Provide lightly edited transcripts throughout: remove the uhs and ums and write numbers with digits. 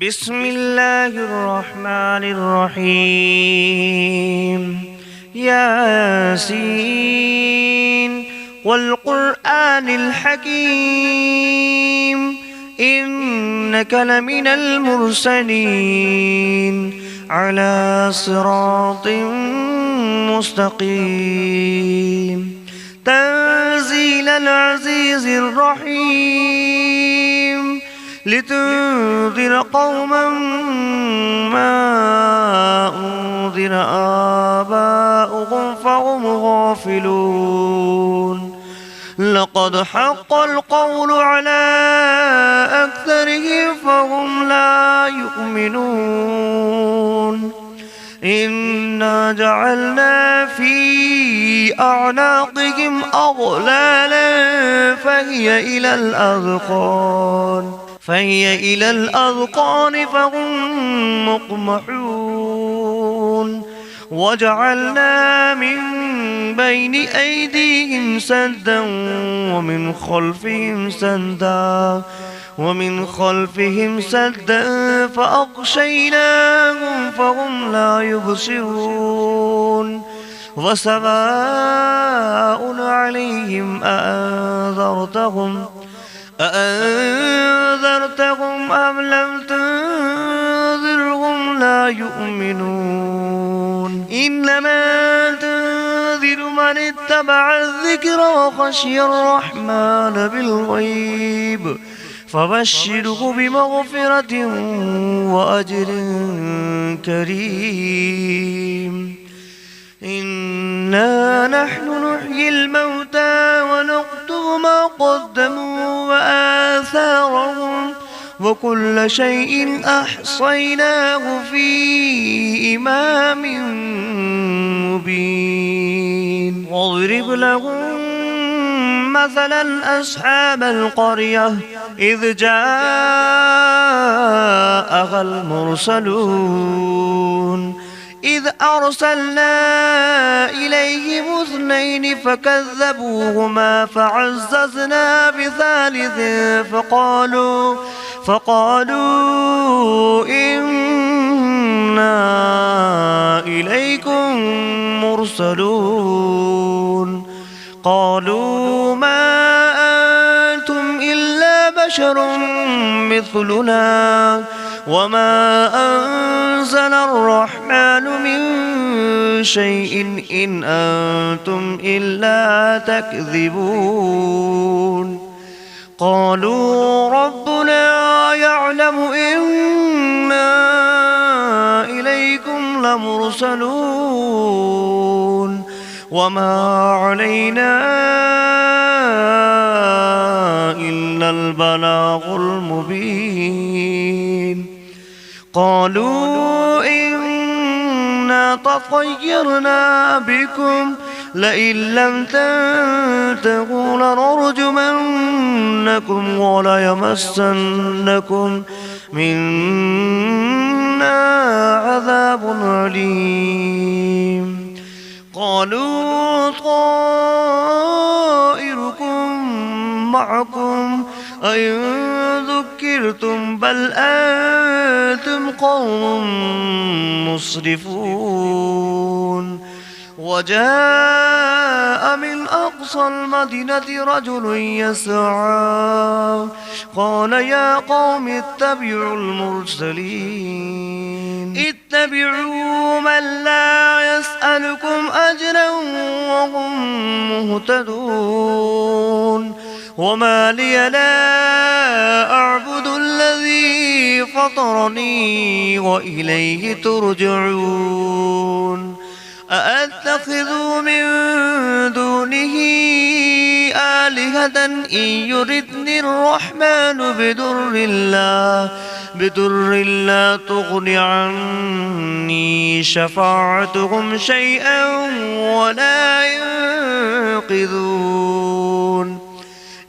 بسم الله الرحمن الرحيم. ياسين والقرآن الحكيم إنك لمن المرسلين على صراط مستقيم تنزيل العزيز الرحيم لتنذر قوما ما أنذر آباؤهم فهم غافلون. لقد حق القول على أكثرهم فهم لا يؤمنون. إنا جعلنا في أعناقهم أغلالا فهي إلى الأذقان فهم مقمحون. وجعلنا من بين أيديهم سدا ومن خلفهم سدا فأغشيناهم فهم لا يبصرون. وسواء عليهم أأنذرتهم أم لم تنذرهم لا يؤمنون. إنما تنذر من اتبع الذكر وخشي الرحمن بالغيب فبشره بمغفرة وأجر كريم. إنا نحن نحيي الموتى ونكتب ما قدموا وآثارهم وكل شيء أحصيناه في إمام مبين. واضرب لهم مثلا أصحاب القرية إذ جاءها المرسلون إذ أرسلنا إليهم 2 فكذبوهما فعززنا بثالث فقالوا إنا إليكم مرسلون. قالوا ما أنتم إلا بشر مثلنا وما أنزل الرحمن من شيء إن أنتم إلا تكذبون. قالوا ربنا يعلم إنا إليكم لمرسلون وما علينا إلا البلاغ المبين. قالوا إنا تطيرنا بكم لئن لم تنتهوا لنرجمنكم وليمسنكم منا عذاب أليم. قالوا طائركم معكم أئن ذكرتم بل أنتم قوم مسرفون. وجاء من أقصى المدينة رجل يسعى قال يا قوم اتبعوا المرسلين اتبعوا من لا يسألكم أجرا وهم مهتدون. وما لي لا أعبد الذي فطرني وإليه ترجعون. أأتخذ من دونه آلهة إن يردني الرحمن بدر لا تغن عني شفاعتهم شيئا ولا ينقذون.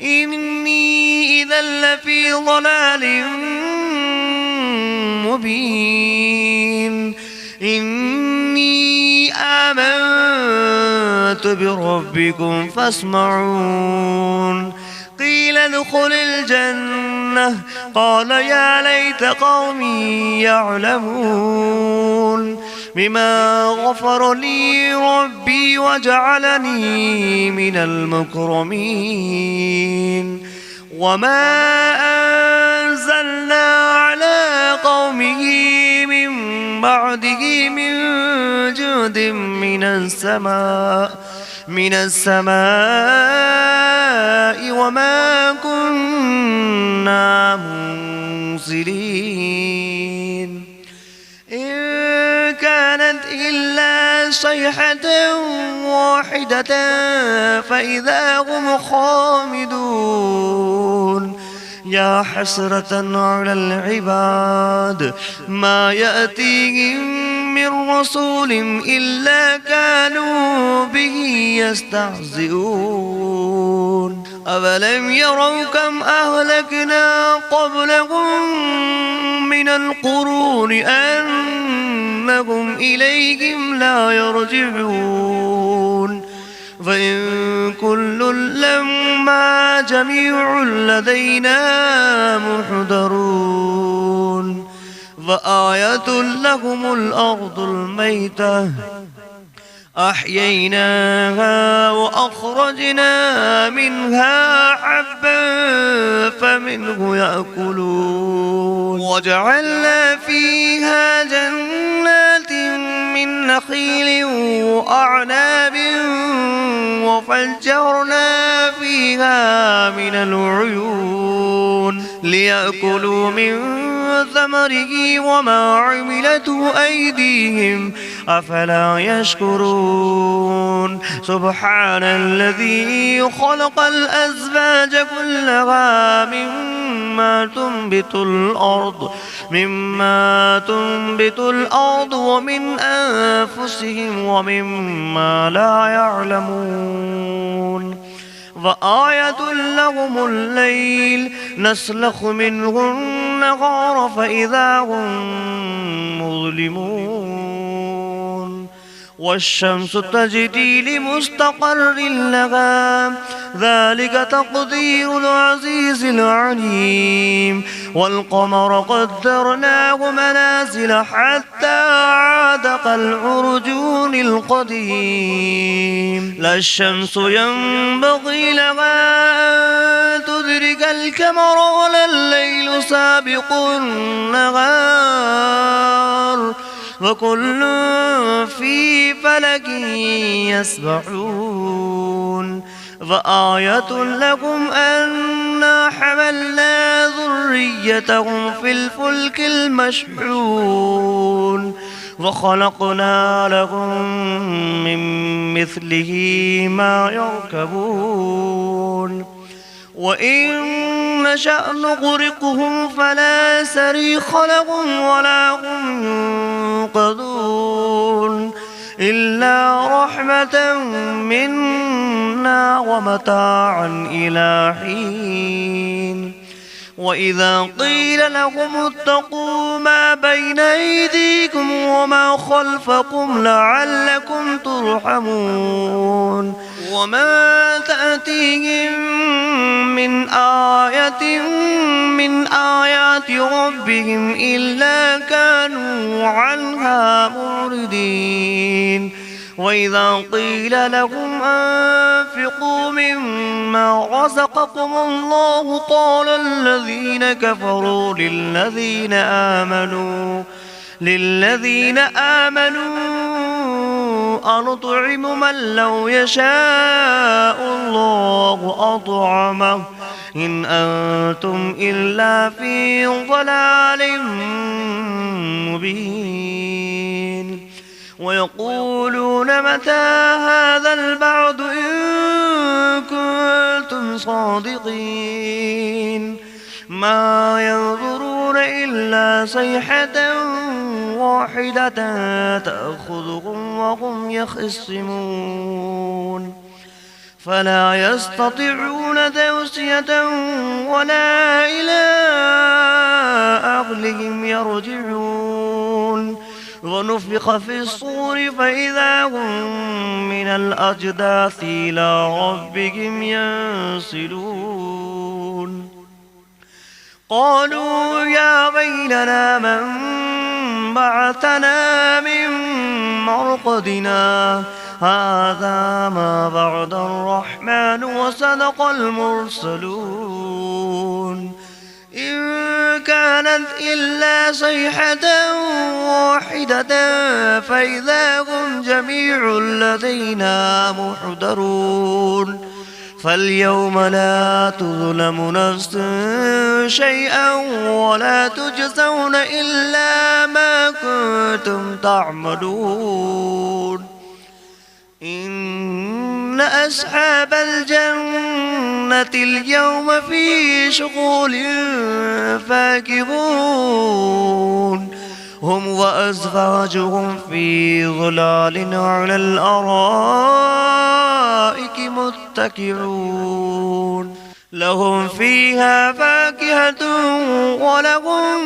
إني إذا لفي ضلال مبين. إني آمنت بربكم فاسمعون. قيل ادخل الجنة الجنة قال يا ليت قومي يعلمون بما غفر لي ربي وجعلني من المكرمين وما أنزلنا على قومه من بعده من جود من السماء وما كنا منزلين إن كانت إلا صيحة واحدة فإذا هم خامدون يا حسرة على العباد ما يأتيهم من رسول إلا كانوا به يستهزئون أولم يروا كم أهلكنا قبلهم من القرون أنهم إليهم لا يرجعون فإن كل لما جميع لدينا محضرون فآية لهم الأرض الميتة أحييناها وأخرجنا منها حبا فمنه يأكلون وجعلنا فيها جنات من نخيل وأعناب وفجرنا فيها من العيون ليأكلوا من ثمره وما عملته أيديهم أفلا يشكرون سبحان الذي خلق الأزواج كلها مما تنبت الأرض ومن أنفسهم ومما لا يعلمون وآية لهم الليل نسلخ منه النهار فإذا هم مظلمون والشمس تجري لمستقر لها ذلك تقدير العزيز العليم والقمر قدرناه منازل حتى عاد كالعرجون القديم لا الشمس ينبغي لها أن تدرك القمر ولا الليل سابق النهار وكل في فلك يسبحون فآية لكم أنا حملنا ذريتهم في الفلك المشحون وخلقنا لهم من مثله ما يركبون وإن نشأ نغرقهم فلا صريخ لهم ولا هم ينقذون إلا رحمة منا ومتاعا إلى حين وإذا قيل لهم اتقوا ما بين أيديكم وما خلفكم لعلكم ترحمون وما تأتيهم من آية من آيات ربهم إلا كانوا عنها معرضين وإذا قيل لهم أنفقوا مما رزقكم الله قال الذين كفروا للذين آمنوا أنطعم من لو يشاء الله أطعمه إن أنتم إلا في ضلال مبين ويقولون متى هذا البعد إن كنتم صادقين ما ينظرون إلا صيحة واحدة تأخذهم وهم يخصمون فلا يستطيعون توصية ولا إلى أهلهم يرجعون ونفخ في الصور فإذا هم من الأجداث إلى ربهم ينسلون قالوا يا ويلنا من بعثنا من مرقدنا هذا ما بعد الرحمن وصدق المرسلون إن كانت إلا صيحة واحدة فإذا هم جميع لدينا محضرون فاليوم لا تظلم نفس شيئا ولا تجزون إلا ما كنتم تعملون إن أصحاب الجنة اليوم في شغل فاكهون هم وأزواجهم في ظلال على الأرائك متكئون لهم فيها فاكهة ولهم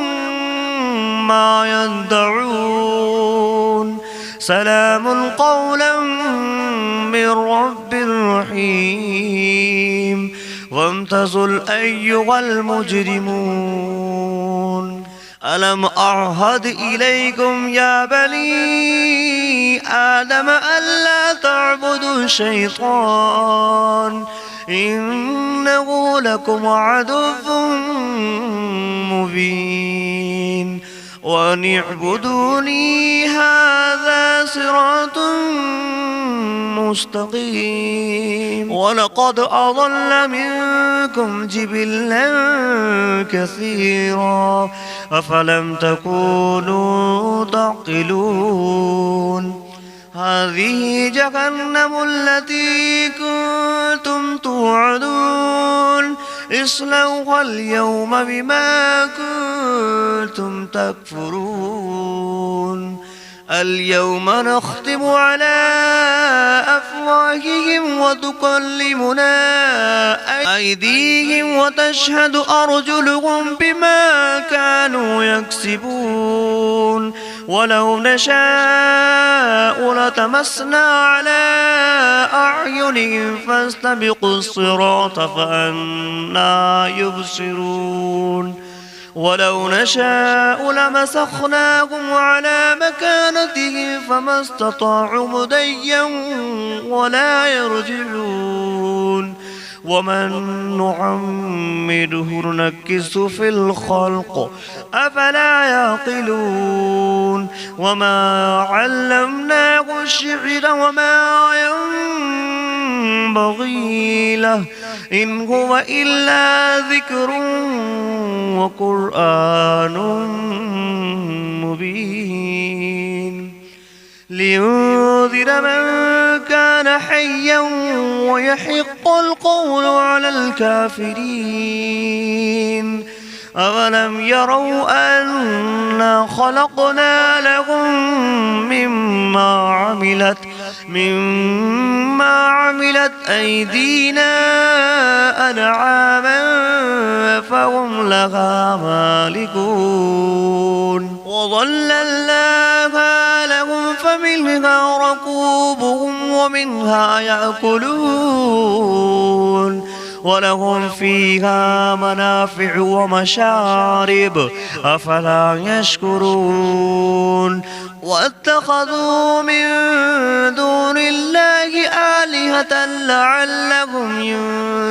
ما يدعون سلام قولا من رب رحيم وامتازوا أيها المجرمون ألم أعهد إليكم يا بني آدم ألا تعبدوا الشيطان إنه لكم عدو مبين وأن اعبدوني هذا صراط مستقيم ولقد أضل منكم جبلا كثيرا أفلم تكونوا تعقلون هذه جهنم التي كنتم توعدون اصلوها اليوم بما كنتم تكفرون اليوم نختم على أفواههم وتكلمنا أيديهم وتشهد أرجلهم بما كانوا يكسبون ولو نشاء لتمسنا على أعينهم فاستبقوا الصراط فأنى يبصرون ولو نشاء لمسخناهم على مكانتهم فما استطاعوا مضيا ولا يرجعون ومن نعمره ننكس في الخلق أفلا يعقلون وما علمناه الشعر وما ينبغي له إن هو إلا ذكر وقرآن مبين لينذر من كان حيا ويحق القول على الكافرين أولم يروا أنا خلقنا لهم مما عملت أيدينا أنعاما فهم لها مالكون وظللناها لهم فمنها ركوبهم ومنها يأكلون ولهم فيها منافع ومشارب أفلا يشكرون واتخذوا من دون الله آلهة لعلهم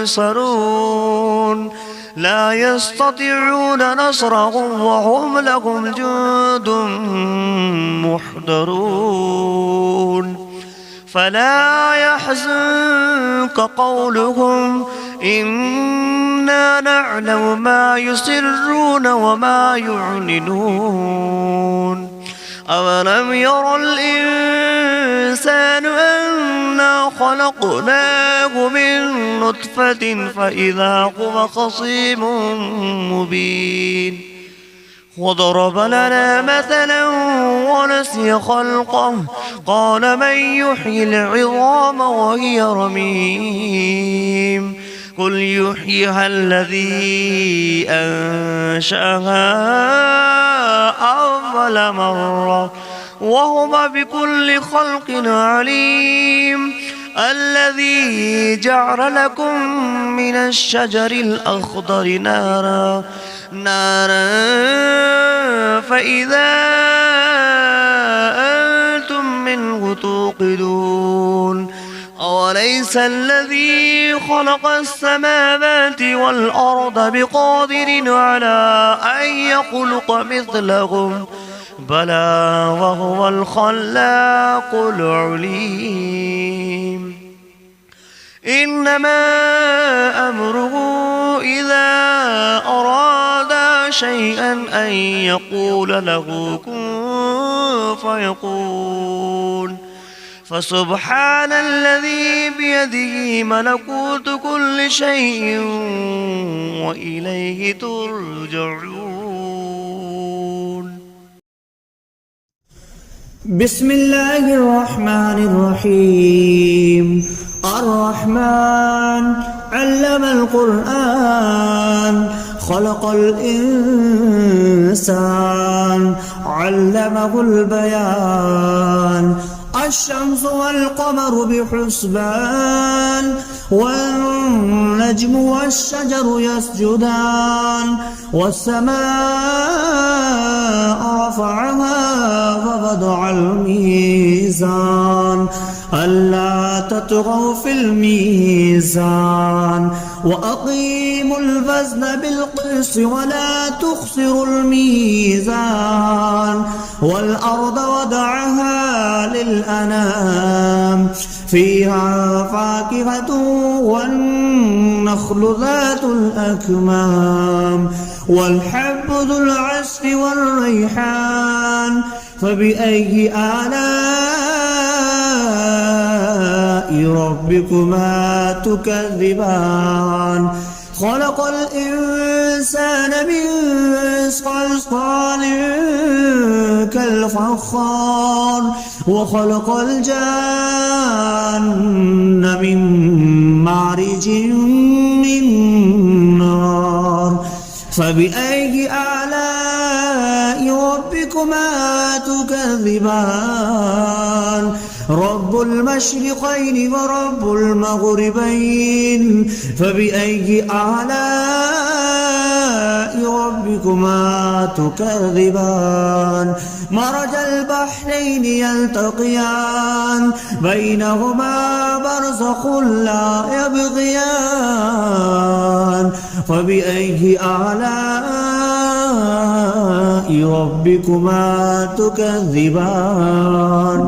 ينصرون لا يستطيعون نصرهم وهم لهم جند محضرون فلا يحزنك قولهم إنا نعلم ما يسرون وما يعلنون أولم ير الإنسان أنا خلقناه من نطفة فإذا هو خصيم مبين وضرب لنا مثلا ونسي خلقه قال من يحيي العظام وهي رميم قل يحييها الذي أنشأها أول مرة وهو بكل خلق عليم الذي جعل لكم من الشجر الأخضر نارا نارا فإذا أنتم منه توقدون أوليس الذي خلق السماوات والأرض بقادر على أن يخلق مثلهم بلى وهو الخلاق العليم إنما أمره إذا أراد شيئا أن يقول له كن فيكون فسبحان الذي بيده ملكوت كل شيء وإليه ترجعون. بسم الله الرحمن الرحيم. الرحمن علم القرآن خلق الإنسان علمه البيان الشمس والقمر بحسبان والنجم والشجر يسجدان والسماء رفعها ووضع الميزان ألا تطغوا في الميزان وأقيموا الوزن بالقسط ولا تخسروا الميزان والأرض وضعها للأنام فيها فاكهة والنخل ذات الأكمام والحب ذو العصف والريحان فبأي آلاء ربكما تكذبان خلق الإنسان من صلصال كالفخار وخلق الجان من مارج من نار فبأي آلاء ربكما تكذبان رب المشرقين ورب المغربين فبأي آلاء ربكما تكذبان مرج البحرين يلتقيان بينهما برزخ لا يبغيان فبأي آلاء ربكما تكذبان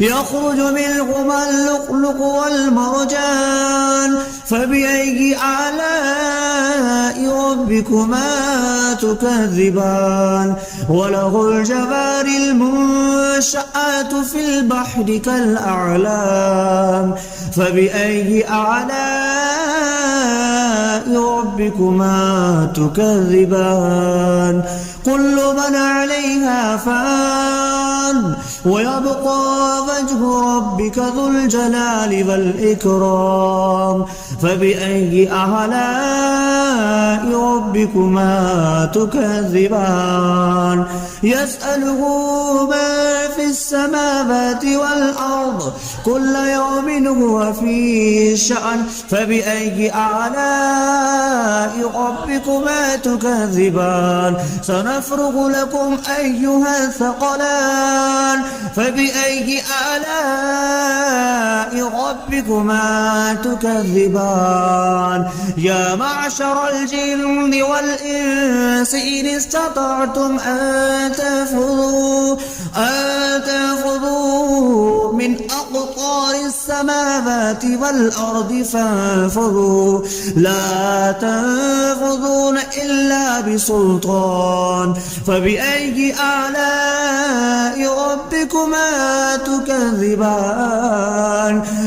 يخرج منهما اللؤلؤ والمرجان فبأي آلاء ربكما تكذبان وله الجوار المنشآت في البحر كالأعلام فبأي آلاء ربكما تكذبان كل من عليها فان ويبقى وجه ربك ذو الجلال والإكرام فبأي آلاء ربكما تكذبان يسأله ما في السماوات والأرض كل يوم هو في شأن فبأي آلاء ربكما تكذبان سنفرغ لكم أيها الثقلان فبأي آلاء ربكما تكذبان يا معشر الجن والإنس إن استطعتم أن تنفذوا من أقطار السماوات والأرض فانفذوا لا تنفذون إلا بسلطان فبأي آلاء ربكما تكذبان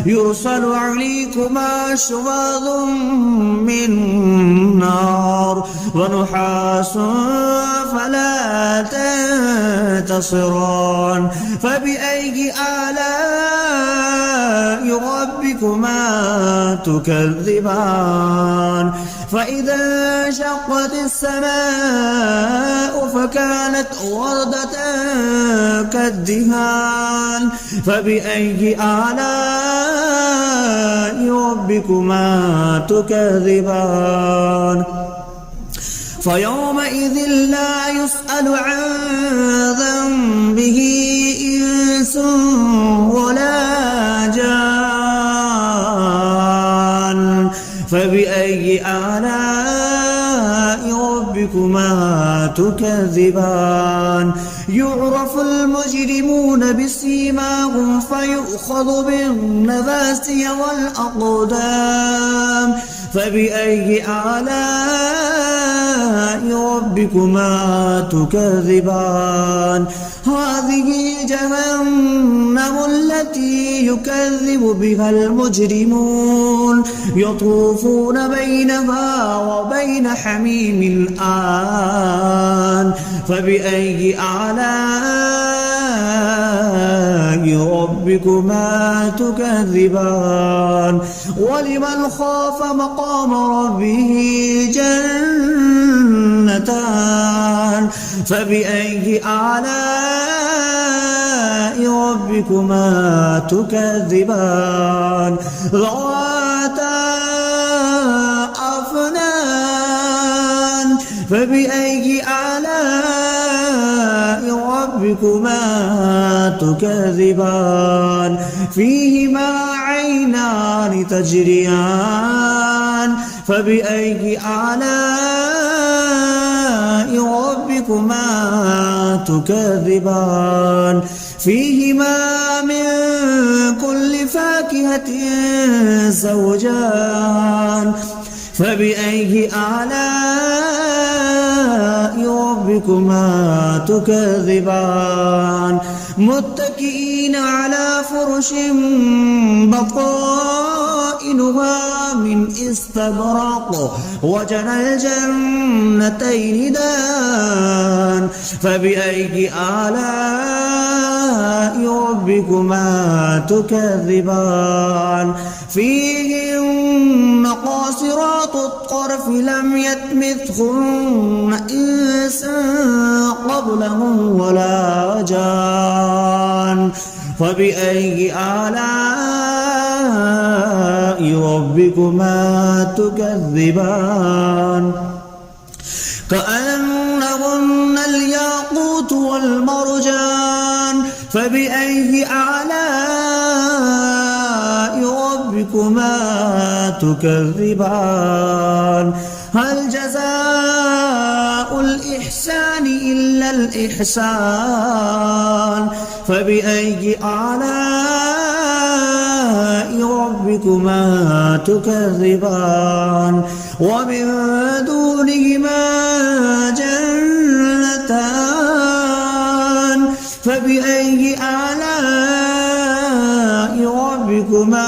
يرسل عليكما شواظ من نار ونحاس فلا تنتصران فبأي آلاء ربكما تكذبان فإذا انشقت السماء فكانت وردة كالدهان فبأي آلاء ربكما تكذبان فيومئذ لا يسأل عن ذنبه إنس ولا جان فبأي آلاء ربكما تكذبان يعرف المجرمون بسيماهم فيؤخذ بالنواسي والأقدام فبأي آلاء ربكما تكذبان هذه جهنم التي يكذب بها المجرمون يطوفون بينها وبين حميم آن فبأي آلاء ربكما تكذبان ولمن خاف مقام ربه جنتان فبأي آلاء ربكما تكذبان ذواتا أفنان فبأي آلاء ربكما تكذبان فيهما عينان تجريان فبأي آلاء ربكما تكذبان فيهما من كل فاكهة زوجان فبأي آلاء ربكما تكذبان متكئين على فرش بطائنها من استبرق وجنى الجنتين دان فبأي آلاء ربكما تكذبان فيهن قاصرات الطرف لم يطمثهن إنس قبلهم ولا جان فبأي آلاء ربكما تكذبان كأنهن الياقوت والمرجان فبأي آلاء ربكما تكذبان هل جزاء الإحسان إلا الإحسان فبأي آلاء ربكما تكذبان ومن دونهما جنتان فبأي آلاء ربكما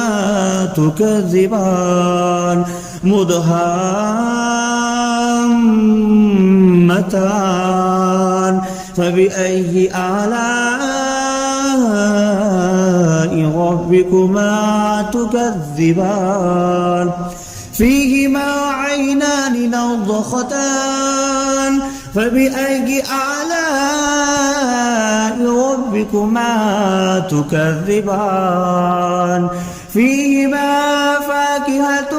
تكذبان مدهامتان فبأي آلاء ربكما تكذبان فيهما عينان نضختان فبأي آلاء ربكما تكذبان فيهما فاكهة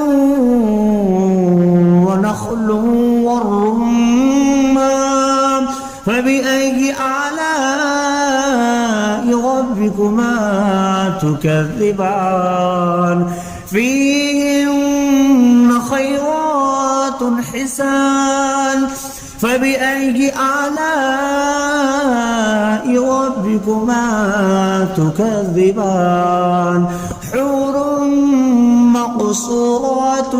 ونخل والرمان فبأي آلاء ربكما تكذبان فيهن خيرات حسان فبأي آلاء ربكما تكذبان حور مقصورات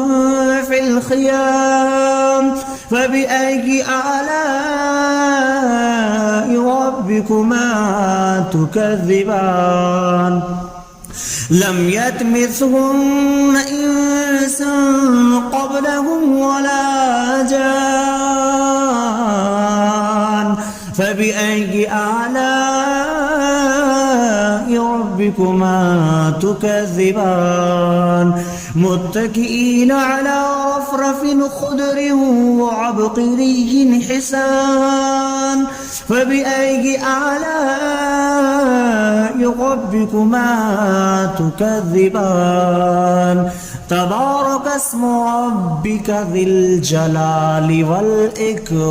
في الخيام فبأي آلاء ربكما تكذبان لم يطمثهن إنس قبلهم ولا جان فبأي آلاء ربكما تكذبان متكئين على رفرف خضر وعبقري حسان فبأي آلاء ربكما تكذبان تبارك اسم ربك ذي الجلال والإكرام